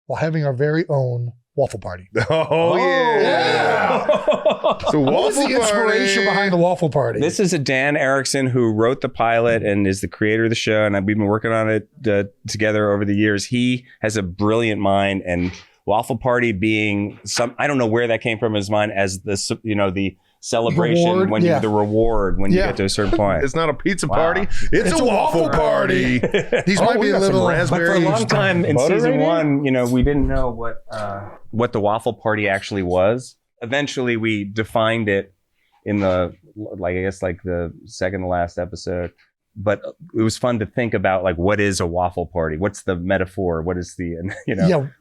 while having our very own Waffle Party. Oh, yeah. So What was Waffle the inspiration Party. behind the Waffle Party? This is a Dan Erickson who wrote the pilot and is the creator of the show, and we've been working on it together over the years. He has a brilliant mind, and Waffle Party being I don't know where that came from in his mind as the celebration Reward, when you get to a certain point. It's not a pizza party. It's a waffle party. These might be a little But for a long time in season one, we didn't know what the Waffle Party actually was. Eventually, we defined it in the second to last episode. But it was fun to think about what is a waffle party? What's the metaphor? What is the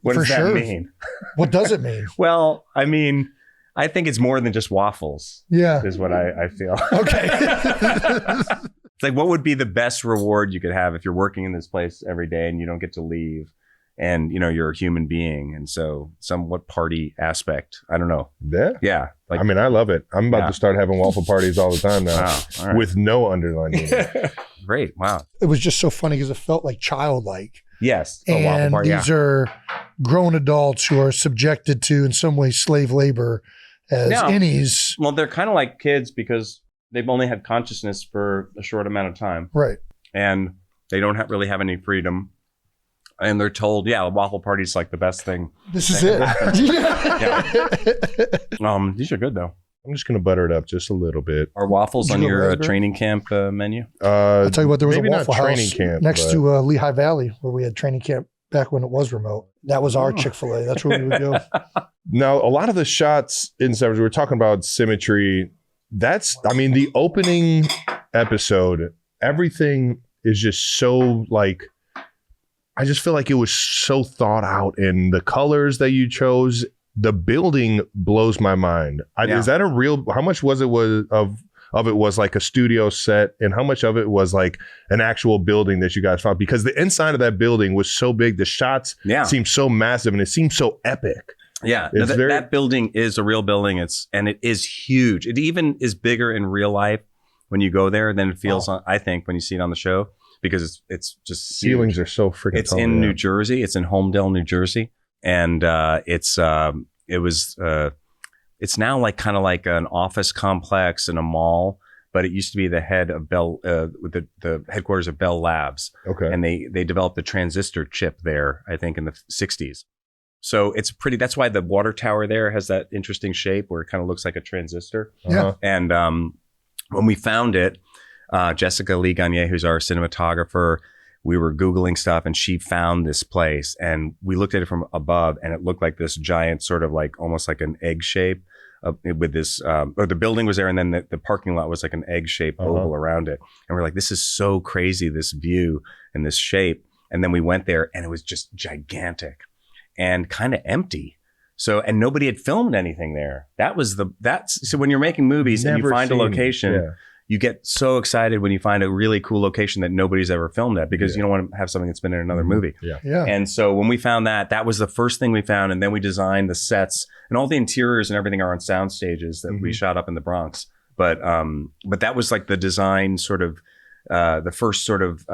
what does that mean? What does it mean? Well, I mean, I think it's more than just waffles. Yeah, is what I feel. Okay. It's like, what would be the best reward you could have if you're working in this place every day and you don't get to leave? And you're a human being, and so somewhat party aspect. I don't know. Yeah. I mean, I love it. I'm about to start having waffle parties all the time now, right. with no underline meaning. Great! Wow. It was just so funny because it felt like childlike. Yes. And Waffle Party, these are grown adults who are subjected to, in some way, slave labor as innies. Well, they're kind of like kids because they've only had consciousness for a short amount of time, right? And they don't really have any freedom. And they're told, the waffle party's like the best thing. This is it. These are good though. I'm just going to butter it up just a little bit. Are waffles on your training camp menu? I'll tell you what, there was a Waffle House camp, next to Lehigh Valley where we had training camp back when it was remote. That was our Chick-fil-A. That's where we would go. Now, a lot of the shots in Severance, we were talking about symmetry. The opening episode, everything is just so I just feel like it was so thought out, and the colors that you chose, the building blows my mind. Is that how much was it was like a studio set, and how much of it was like an actual building that you guys found? Because the inside of that building was so big, the shots seemed so massive, and it seemed so epic. Yeah, that building is a real building. It is huge. It even is bigger in real life when you go there than it feels, I think, when you see it on the show. Because it's just ceilings are so freaking It's tall, in New Jersey. It's in Homedale, New Jersey, and it's now kind of like an office complex in a mall. But it used to be the head of the headquarters of Bell Labs. Okay, and they developed the transistor chip there, I think, in the 60s. So it's that's why the water tower there has that interesting shape where it kind of looks like a transistor. Yeah, and when we found it. Jessica Lee Gagne, who's our cinematographer, we were Googling stuff and she found this place and we looked at it from above and it looked like this giant sort of almost like an egg shape with this, or the building was there and then the parking lot was like an egg shaped oval around it. And we're like, this is so crazy, this view and this shape. And then we went there and it was just gigantic and kind of empty. So, and nobody had filmed anything there. So when you're making movies and you find a location, you get so excited when you find a really cool location that nobody's ever filmed at because you don't want to have something that's been in another movie. Yeah. And so when we found that was the first thing we found. And then we designed the sets and all the interiors and everything are on sound stages that we shot up in the Bronx. But that was like the design sort of, the first sort of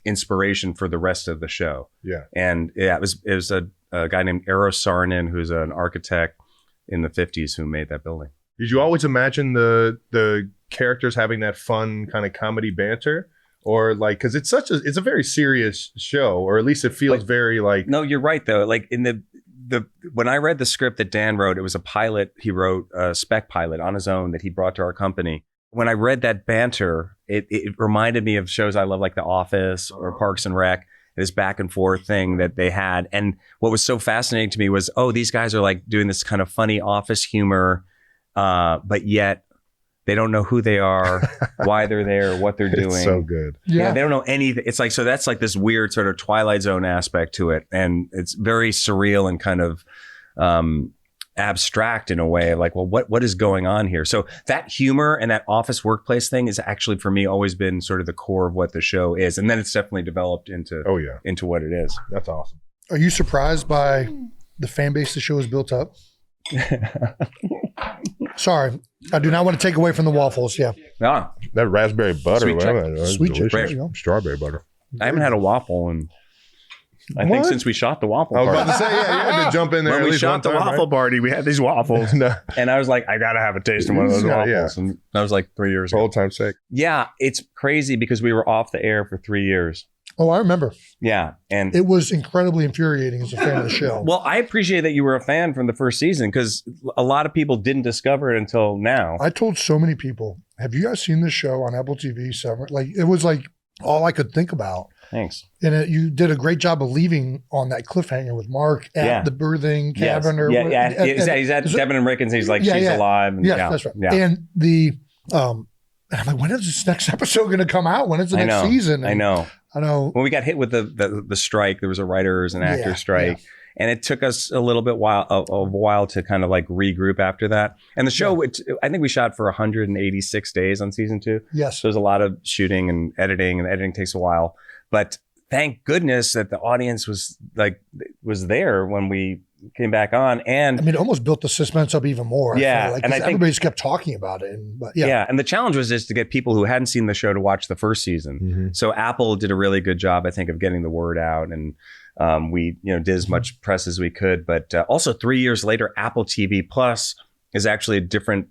inspiration for the rest of the show. Yeah. And it was a guy named Eero Saarinen, who's an architect in the 50s who made that building. Did you always imagine the characters having that fun kind of comedy banter, or because it's a very serious show, or at least it feels very like. No, you're right though. Like in the when I read the script that Dan wrote, it was a pilot he wrote, a spec pilot on his own that he brought to our company. When I read that banter, it reminded me of shows I love, like The Office or Parks and Rec. This back and forth thing that they had, and what was so fascinating to me was, these guys are like doing this kind of funny office humor. But yet they don't know who they are, why they're there, what they're doing. It's so good. Yeah. They don't know anything. It's like, so that's like this weird sort of Twilight Zone aspect to it. And it's very surreal and kind of, abstract in a way, like, well, what is going on here? So that humor and that office workplace thing is actually, for me, always been sort of the core of what the show is. And then it's definitely developed into what it is. That's awesome. Are you surprised by the fan base the show has built up? Sorry, I do not want to take away from the waffles. Yeah. No. That raspberry butter. Sweet delicious. check. Strawberry butter. I haven't had a waffle in I think since we shot the Waffle I was Party. about to say, yeah, you had to jump in there. When at we least shot one the time, Waffle right? Party, we had these waffles. No. And I was like, I got to have a taste of one of those Yeah, waffles. yeah. And that was like 3 years For ago. old time's sake. Yeah, it's crazy because we were off the air for 3 years. Oh, I remember. Yeah. And It was incredibly infuriating as a fan of the show. well, I appreciate that you were a fan from the first season because a lot of people didn't discover it until now. I told so many people, have you guys seen this show on Apple TV? Severance? Like, it was like all I could think about. Thanks. And you did a great job of leaving on that cliffhanger with Mark at the birthing cabin. Or He's at Devin and Rickens. He's like, she's alive. And, that's right. Yeah. And I'm like, when is this next episode going to come out? When is the next season? I know. When we got hit with the strike, there was a writers and actors strike. Yeah. And it took us a little bit a while to kind of like regroup after that. And the show, I think we shot for 186 days on season 2. Yes. So there's a lot of shooting and editing takes a while. But thank goodness that the audience was there when we came back on. And I mean, it almost built the suspense up even more. Yeah. And everybody just kept talking about it. And the challenge was just to get people who hadn't seen the show to watch the first season. Mm-hmm. So Apple did a really good job, I think, of getting the word out. And we did as much press as we could. But also 3 years later, Apple TV Plus is actually a different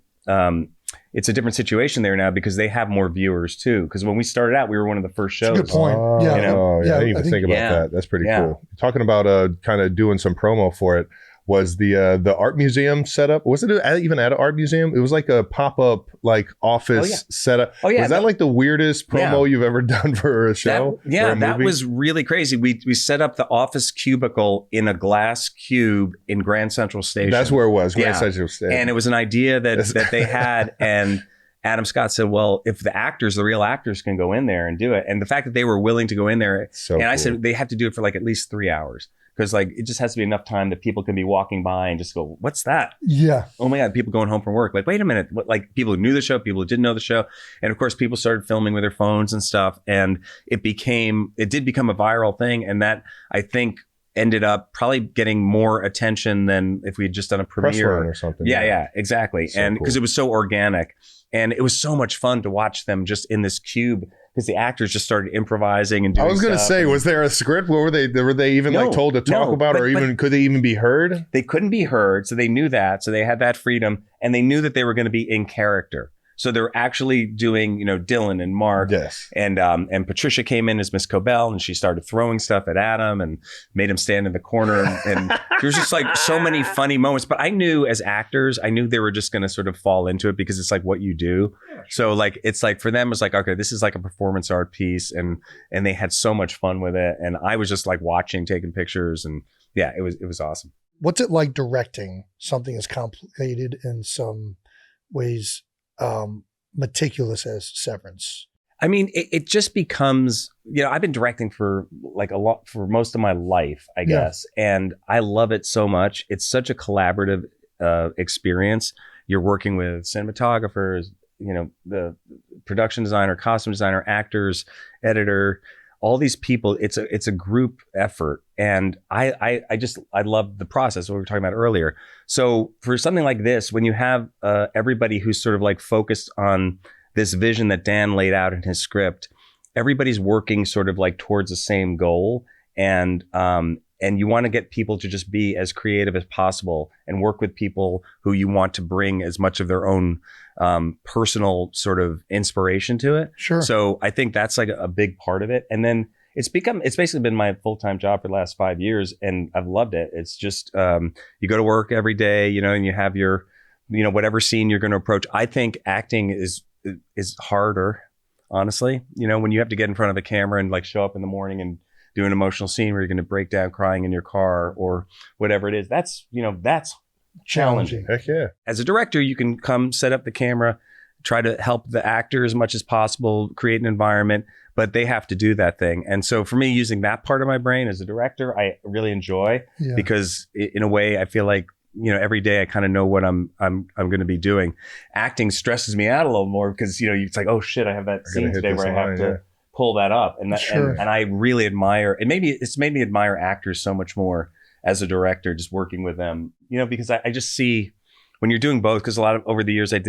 it's a different situation there now because they have more viewers too. Because when we started out, we were one of the first shows. That's a good point. I didn't even think about that. That's pretty cool. Talking about kind of doing some promo for it was the art museum setup. Was it even at an art museum? It was like a pop-up like office setup. Oh, yeah. Was that like the weirdest promo you've ever done for a show? That was really crazy. We set up the office cubicle in a glass cube in Grand Central Station. That's where it was, Grand Central Station. And it was an idea that they had. And Adam Scott said, well, if the real actors can go in there and do it. And the fact that they were willing to go in there. I said, they have to do it for like at least 3 hours. Because like it just has to be enough time that people can be walking by and just go, what's that? Yeah. Oh my God, people going home from work. Like, wait a minute. Like people who knew the show, people who didn't know the show. And of course, people started filming with their phones and stuff. And it did become a viral thing. And that, I think, ended up probably getting more attention than if we had just done a premiere. Press run or something. Yeah, exactly. So and because it was so organic. And it was so much fun to watch them just in this cube. Because the actors just started improvising and doing I was going to say, was there a script? Were they even told to talk about, or even could they even be heard? They couldn't be heard, so they knew that. So they had that freedom, and they knew that they were going to be in character. So they're actually doing, Dylan and Mark, and Patricia came in as Miss Cobell, and she started throwing stuff at Adam and made him stand in the corner. And there was just like so many funny moments. But I knew as actors, they were just going to sort of fall into it because it's like what you do. So like it's like for them, it's like, okay, this is like a performance art piece, and they had so much fun with it. And I was just like watching, taking pictures, and it was awesome. What's it like directing something as complicated in some ways? Meticulous as Severance? I mean, it just becomes, I've been directing for most of my life, I guess. And I love it so much. It's such a collaborative experience. You're working with cinematographers, the production designer, costume designer, actors, editor, all these people. It's a group effort. And I love the process, what we were talking about earlier. So for something like this, when you have everybody who's sort of like focused on this vision that Dan laid out in his script, everybody's working sort of like towards the same goal. And you want to get people to just be as creative as possible and work with people who you want to bring as much of their own personal sort of inspiration to it. Sure. So I think that's like a big part of it. And then it's basically been my full-time job for the last 5 years, and I've loved it. It's just, you go to work every day, and you have your, whatever scene you're going to approach. I think acting is harder, honestly. When you have to get in front of a camera and like show up in the morning and do an emotional scene where you're going to break down crying in your car or whatever it is. That's challenging. Heck yeah. As a director, you can come set up the camera, try to help the actor as much as possible, create an environment, but they have to do that thing. And so for me, using that part of my brain as a director, I really enjoy because in a way I feel like, every day I kind of know what I'm going to be doing. Acting stresses me out a little more because, it's like, oh shit, I have that scene today where I have to pull that up. And and I really admire, and maybe it's made me admire actors so much more as a director, just working with them, because I just see when you're doing both, because over the years I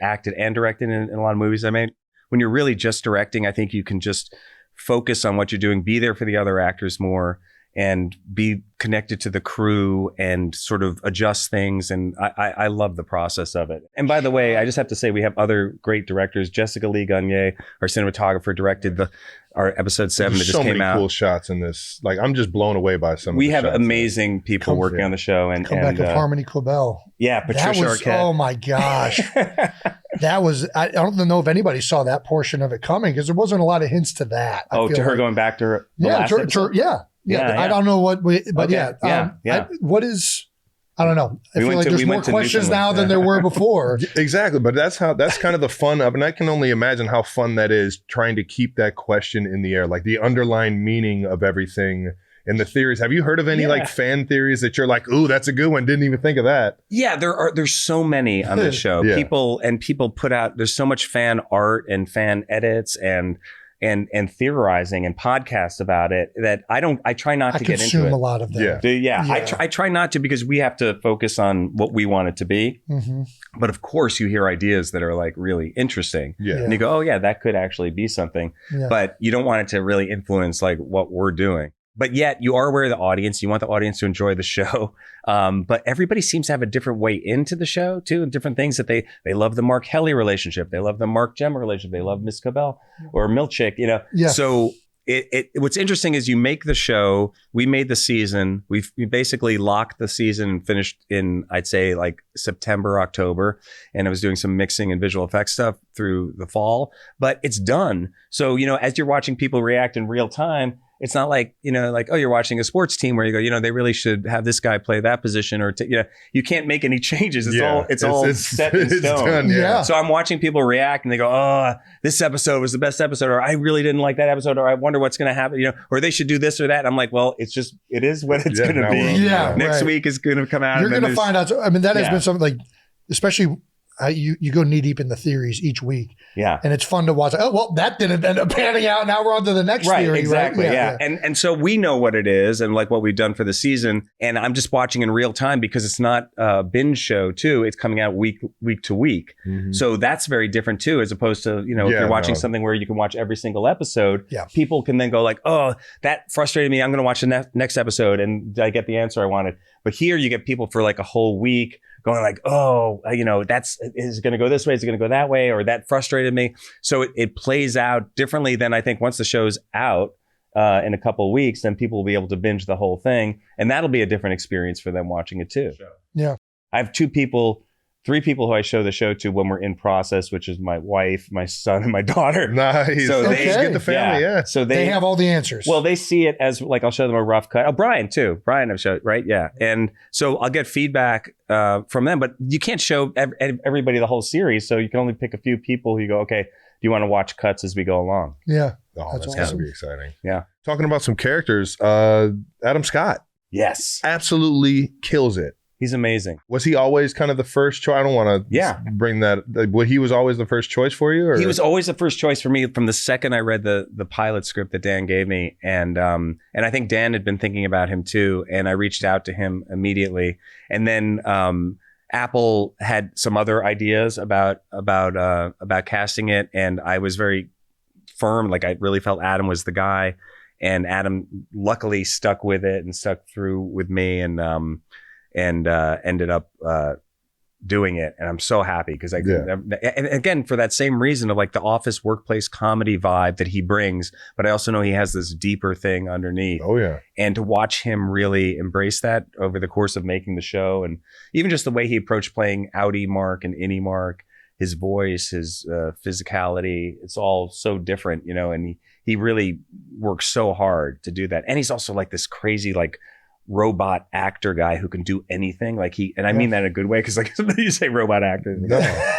acted and directed in a lot of movies I made. When you're really just directing, I think you can just focus on what you're doing, be there for the other actors more, and be connected to the crew and sort of adjust things. And I love the process of it. And by the way, I just have to say we have other great directors. Jessica Lee Gagne, our cinematographer, directed our episode 7 that just so came many out. cool shots in this. Like, I'm just blown away by some. We of the have shots amazing people working on the show, and Comeback of Harmony Cobell. Yeah, Patricia Arquette. Oh my gosh, that was. I don't know if anybody saw that portion of it coming because there wasn't a lot of hints to that. I feel to her like. going back to her. Yeah. I don't know what, but okay. What is? I don't know. I feel like there's more questions Newfoundland. now than there were before. Exactly, but that's kind of the fun of, and I can only imagine how fun that is trying to keep that question in the air, like the underlying meaning of everything and the theories. Have you heard of any like fan theories that you're like, ooh, that's a good one? Didn't even think of that. Yeah, there's so many on this show. Yeah. People put out, there's so much fan art and fan edits and theorizing and podcasts about it that I try not to get into it. I consume a lot of them. Yeah. I try not to because we have to focus on what we want it to be. Mm-hmm. But of course you hear ideas that are like really interesting. Yeah. And you go, oh yeah, that could actually be something. Yeah. But you don't want it to really influence like what we're doing. But yet you are aware of the audience. You want the audience to enjoy the show. But everybody seems to have a different way into the show too, and different things that they love the Mark Helly relationship. They love the Mark Gemma relationship. They love Miss Cobell or Milchick, Yeah. So what's interesting is you make the show. We made the season. We basically locked the season and finished in, I'd say, like September, October. And I was doing some mixing and visual effects stuff through the fall, but it's done. So, as you're watching people react in real time, it's not like, oh, you're watching a sports team where you go, they really should have this guy play that position, or, you can't make any changes. It's all set in stone. Done, Yeah. So I'm watching people react and they go, oh, this episode was the best episode, or I really didn't like that episode, or I wonder what's going to happen, or they should do this or that. And I'm like, well, it is what it's going to be. Yeah, Next week is going to come out. You're going to find out. I mean, that has been something like, especially you go knee deep in the theories each week. Yeah. And it's fun to watch. Oh, well, that didn't end up panning out. Now we're on to the next theory. Exactly. Right? Yeah. And so we know what it is and like what we've done for the season. And I'm just watching in real time because it's not a binge show too. It's coming out week to week. Mm-hmm. So that's very different too, as opposed to, if you're watching something where you can watch every single episode, people can then go like, oh, that frustrated me. I'm going to watch the next episode and I get the answer I wanted. But here you get people for like a whole week going like, oh, is it going to go this way? Is it going to go that way? Or that frustrated me. So it plays out differently than I think once the show's out in a couple of weeks, then people will be able to binge the whole thing. And that'll be a different experience for them watching it too. Yeah. I have 3 people who I show the show to when we're in process, which is my wife, my son, and my daughter. Nice. So they get the family, yeah. So they have all the answers. Well, they see it as like, I'll show them a rough cut. Oh, Brian too. Brian I've showed, right? Yeah. And so I'll get feedback from them, but you can't show everybody the whole series. So you can only pick a few people who you go, okay, do you want to watch cuts as we go along? Yeah. Oh, that's awesome. gotta be exciting. Yeah. Talking about some characters, Adam Scott. Yes. Absolutely kills it. He's amazing. Was he always kind of the first choice? I don't want to bring that. He was always the first choice for you? Or? He was always the first choice for me from the second I read the pilot script that Dan gave me. And I think Dan had been thinking about him too. And I reached out to him immediately. And then Apple had some other ideas about casting it. And I was very firm. Like I really felt Adam was the guy. And Adam luckily stuck with it and stuck through with me and ended up doing it. And I'm so happy because and again, for that same reason of like the office workplace comedy vibe that he brings, but I also know he has this deeper thing underneath. Oh yeah. And to watch him really embrace that over the course of making the show, and even just the way he approached playing outie Mark and innie Mark, his voice, his physicality, it's all so different, and he really works so hard to do that. And he's also like this crazy, like robot actor guy who can do anything. Like I mean that in a good way, because like somebody you say robot actor,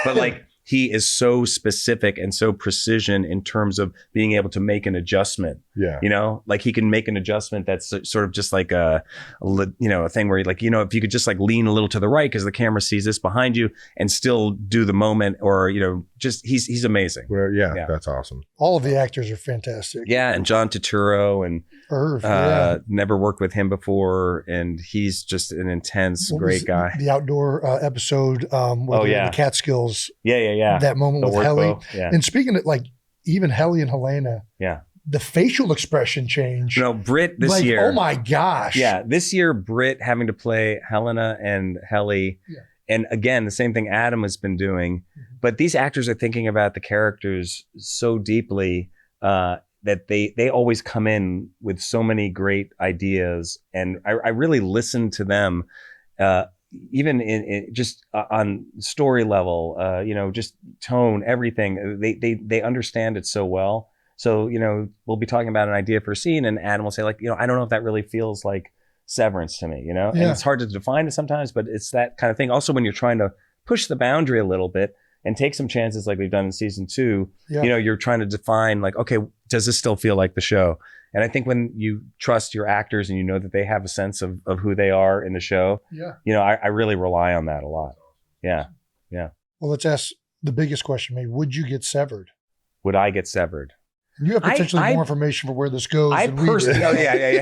but like he is so specific and so precision in terms of being able to make an adjustment. Yeah. Like he can make an adjustment that's sort of just like a thing where like, if you could just like lean a little to the right because the camera sees this behind you and still do the moment, or, just he's amazing. Well, yeah, that's awesome. All of the actors are fantastic. Yeah. And John Turturro and Irv, never worked with him before. And he's just an intense, great guy. The outdoor episode with the Catskills. Yeah. That moment with Helly. Yeah. And speaking of like even Helly and Helena. Yeah. the facial expression change. No, Britt this year. Oh my gosh. Yeah, this year, Britt having to play Helena and Helly. Yeah. And again, the same thing Adam has been doing. Mm-hmm. But these actors are thinking about the characters so deeply that they always come in with so many great ideas. And I really listen to them, even in just on story level, just tone, everything. They understand it so well. So, we'll be talking about an idea for a scene and Adam will say like, I don't know if that really feels like Severance to me, And it's hard to define it sometimes, but it's that kind of thing. Also, when you're trying to push the boundary a little bit and take some chances like we've done in season 2, you're trying to define like, okay, does this still feel like the show? And I think when you trust your actors and you know that they have a sense of who they are in the show, I really rely on that a lot. Yeah. Yeah. Well, let's ask the biggest question, maybe. Would you get severed? Would I get severed? You have potentially more information for where this goes. I personally, yeah.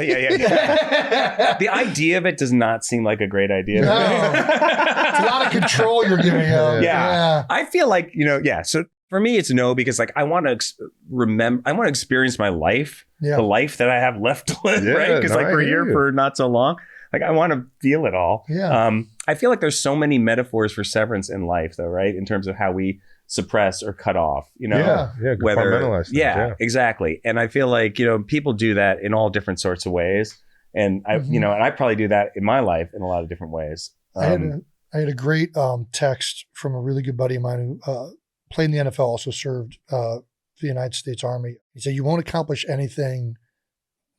The idea of it does not seem like a great idea. No. It's a lot of control you're giving up. Yeah. I feel like, so for me, it's no, because like I want to I want to experience my life, the life that I have left to live, right? Because like we're here for not so long. Like I want to feel it all. Yeah. I feel like there's so many metaphors for severance in life though, right? In terms of how we suppress or cut off, compartmentalize things, exactly. And I feel like, people do that in all different sorts of ways. And I, and I probably do that in my life in a lot of different ways. I had a great text from a really good buddy of mine who played in the NFL, also served the United States Army. He said, you won't accomplish anything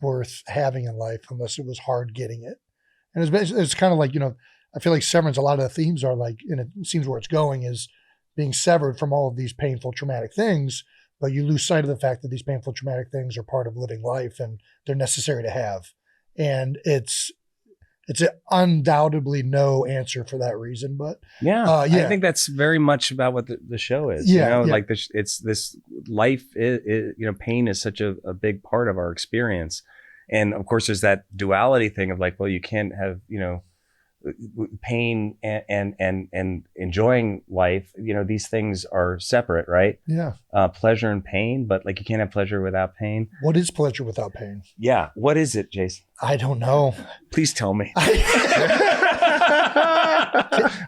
worth having in life unless it was hard getting it. And it's kind of like, I feel like Severance, a lot of the themes are like, and it seems where it's going is being severed from all of these painful, traumatic things, but you lose sight of the fact that these painful, traumatic things are part of living life and they're necessary to have. And it's undoubtedly no answer for that reason, but I think that's very much about what the show is. Like it's this life is, pain is such a big part of our experience. And of course there's that duality thing of like, well, you can't have, pain and enjoying life, these things are separate, right? Yeah. Pleasure and pain, but like you can't have pleasure without pain. What is pleasure without pain? Yeah. What is it, Jason? I don't know. Please tell me.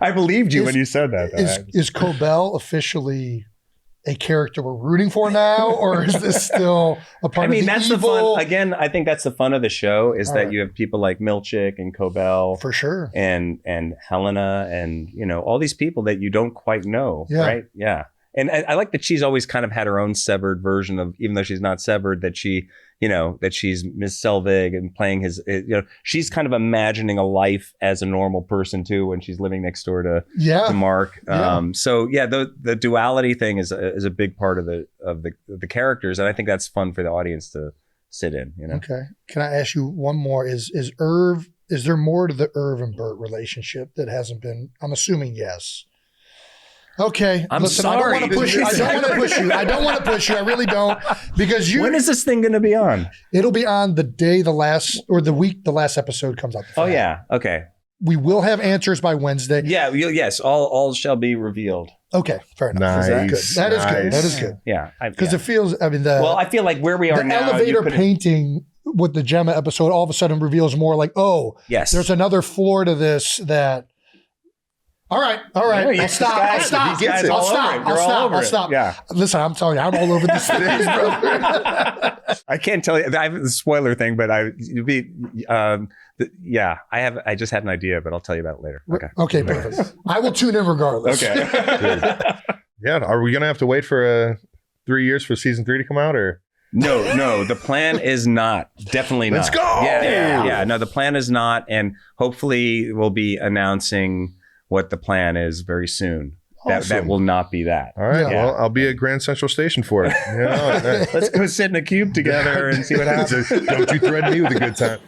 I believed you when you said that. Is Cobell officially a character we're rooting for now, or is this still a part of the that's evil? The fun. Again, I think that's the fun of the show is that you have people like Milchick and Cobell. For sure. And Helena and, all these people that you don't quite know, right? Yeah. And I like that she's always kind of had her own severed version of, even though she's not severed, that she, that she's Miss Selvig and playing his, she's kind of imagining a life as a normal person too when she's living next door to Mark. The duality thing is a big part of the characters, and I think that's fun for the audience to sit in. Okay. Can I ask you one more? Is there more to the Irv and Bert relationship that hasn't been? I'm assuming yes. Okay. I'm sorry. I don't want to push you. I don't want to push you. I really don't. Because when is this thing going to be on? It'll be on the day the last episode comes out. Oh, yeah. Okay. We will have answers by Wednesday. Yeah. Yes. All shall be revealed. Okay. Fair enough. Nice. That is good. Yeah. Because it feels, I feel like where we are now. The elevator painting with the Gemma episode all of a sudden reveals more like, oh, yes, there's another floor to this that. All right. I'll stop. Yeah. Listen, I'm telling you, I'm all over this series, brother. I can't tell you. I have the spoiler thing, but I just had an idea, but I'll tell you about it later. Okay, perfect. I will tune in regardless. Okay. Yeah. Are we gonna have to wait for 3 years for season 3 to come out, or? No. The plan is not. Definitely not. Let's go. Yeah. No, the plan is not, and hopefully we'll be announcing what the plan is very soon. Awesome. That will not be that. All right. Yeah. Well, I'll be at Grand Central Station for it. Let's go sit in a cube together and see what happens. Don't you threaten me with a good time.